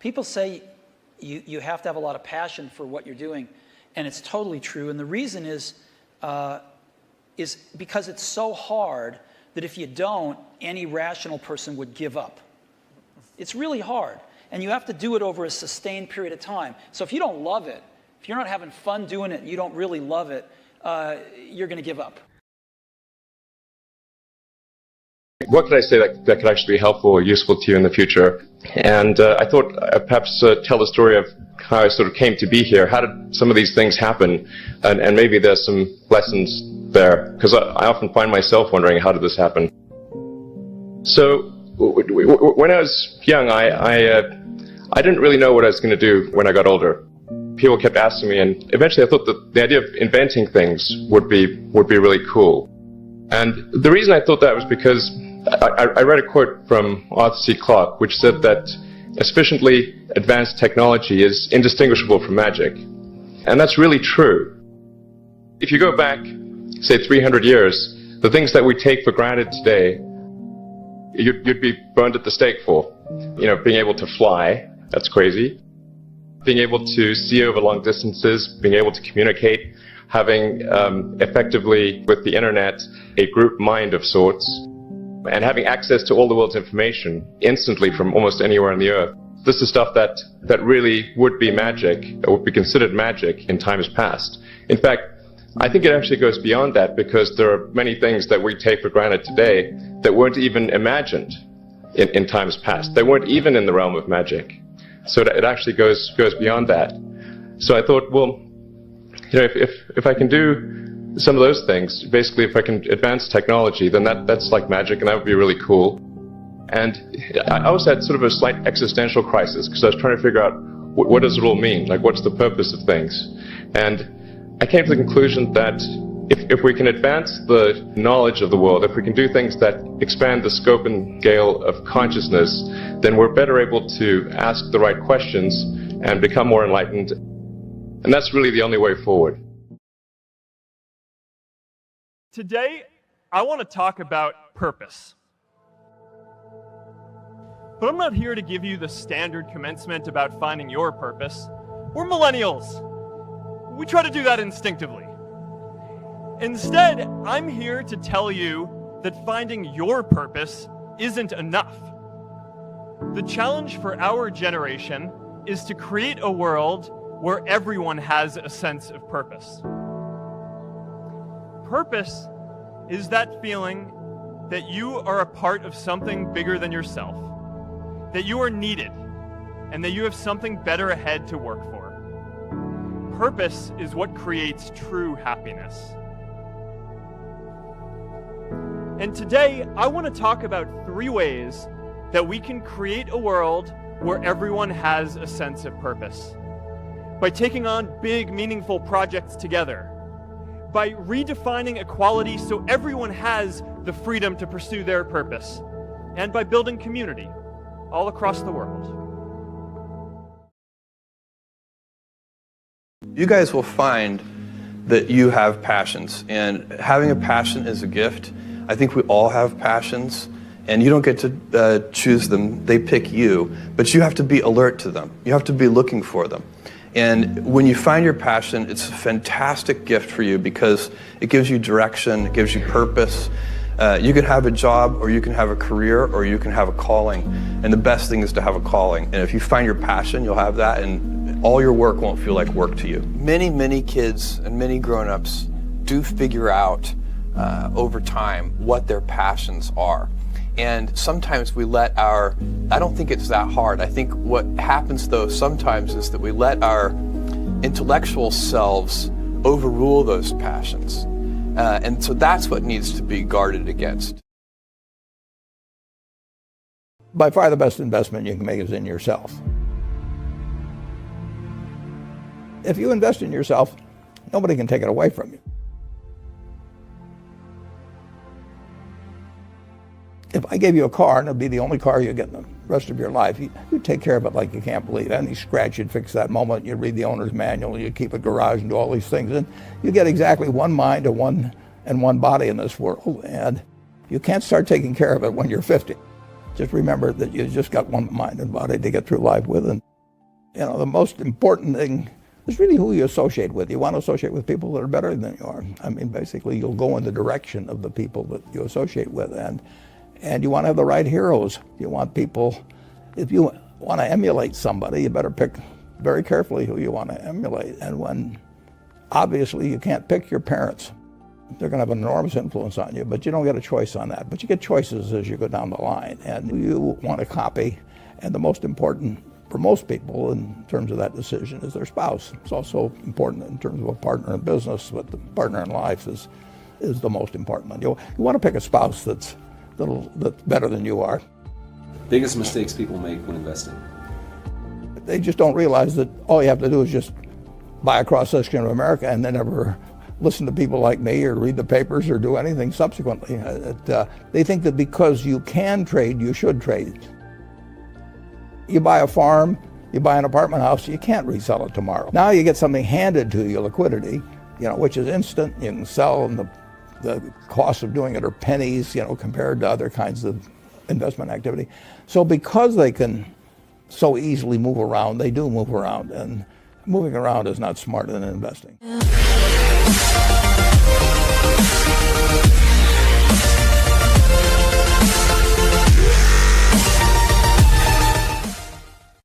People say you have to have a lot of passion for what you're doing, and it's totally true. And the reason is because it's so hard that if you don't, any rational person would give up. It's really hard, and you have to do it over a sustained period of time. So if you don't love it, if you're not having fun doing it and you don't really love it, you're going to give up. What could I say that could actually be helpful or useful to you in the future? And I thought perhaps tell the story of how I sort of came to be here. How did some of these things happen? And maybe there's some lessons there, because I often find myself wondering, how did this happen? So when I was young, I didn't really know what I was going to do when I got older. People kept asking me, and eventually I thought that the idea of inventing things would be really cool. And the reason I thought that was because I read a quote from Arthur C. Clarke, which said that a sufficiently advanced technology is indistinguishable from magic. And that's really true. If you go back, say 300 years, the things that we take for granted today, you'd be burned at the stake for. You know, being able to fly, that's crazy. Being able to see over long distances, being able to communicate, having effectively, with the internet, a group mind of sorts, and having access to all the world's information instantly from almost anywhere on the earth. This is stuff that really would be magic, or would be considered magic in times past. In fact, I think it actually goes beyond that, because there are many things that we take for granted today that weren't even imagined in times past. They weren't even in the realm of magic. So it actually goes beyond that. So I thought, well, you know, if I can do some of those things, basically if I can advance technology, then that's like magic, and that would be really cool. And I also had sort of a slight existential crisis, because I was trying to figure out what does it all mean? Like, what's the purpose of things? And I came to the conclusion that if we can advance the knowledge of the world, if we can do things that expand the scope and scale of consciousness, then we're better able to ask the right questions and become more enlightened. And that's really the only way forward. Today, I want to talk about purpose. But I'm not here to give you the standard commencement about finding your purpose. We're millennials. We try to do that instinctively. Instead, I'm here to tell you that finding your purpose isn't enough. The challenge for our generation is to create a world where everyone has a sense of purpose. Purpose is that feeling that you are a part of something bigger than yourself, that you are needed, and that you have something better ahead to work for. Purpose is what creates true happiness. And today, I want to talk about 3 ways that we can create a world where everyone has a sense of purpose. By taking on big, meaningful projects together. By redefining equality so everyone has the freedom to pursue their purpose. And by building community all across the world. You guys will find that you have passions, and having a passion is a gift. I think we all have passions, and you don't get to choose them. They pick you, but you have to be alert to them. You have to be looking for them. And when you find your passion, it's a fantastic gift for you, because it gives you direction, it gives you purpose. You can have a job, or you can have a career, or you can have a calling. And the best thing is to have a calling. And if you find your passion, you'll have that, and all your work won't feel like work to you. Many kids and many grown-ups do figure out over time what their passions are. And sometimes we let I don't think it's that hard. I think what happens though sometimes is that we let our intellectual selves overrule those passions. And so that's what needs to be guarded against. By far the best investment you can make is in yourself. If you invest in yourself, nobody can take it away from you. If I gave you a car and it'd be the only car you get in the rest of your life, you'd take care of it like you can't believe. Any scratch, you'd fix that moment, you'd read the owner's manual, you'd keep a garage and do all these things. And you get exactly one mind and one body in this world. And you can't start taking care of it when you're 50. Just remember that you just got one mind and body to get through life with. And You know, the most important thing is really who you associate with. You want to associate with people that are better than you are. I mean, basically, you'll go in the direction of the people that you associate with. And you want to have the right heroes. You want people, if you want to emulate somebody, you better pick very carefully who you want to emulate. And when, obviously, you can't pick your parents. They're going to have an enormous influence on you, but you don't get a choice on that. But you get choices as you go down the line. And you want to copy. And the most important for most people in terms of that decision is their spouse. It's also important in terms of a partner in business, but the partner in life is the most important one. You want to pick a spouse that's better than you are. Biggest mistakes people make when investing? They just don't realize that all you have to do is just buy a cross-section of America and then never listen to people like me or read the papers or do anything subsequently. They think that because you can trade, you should trade. You buy a farm, you buy an apartment house, you can't resell it tomorrow. Now you get something handed to you, liquidity, which is instant. You can sell, and the cost of doing it are pennies, compared to other kinds of investment activity. So because they can so easily move around, they do move around, and moving around is not smarter than investing.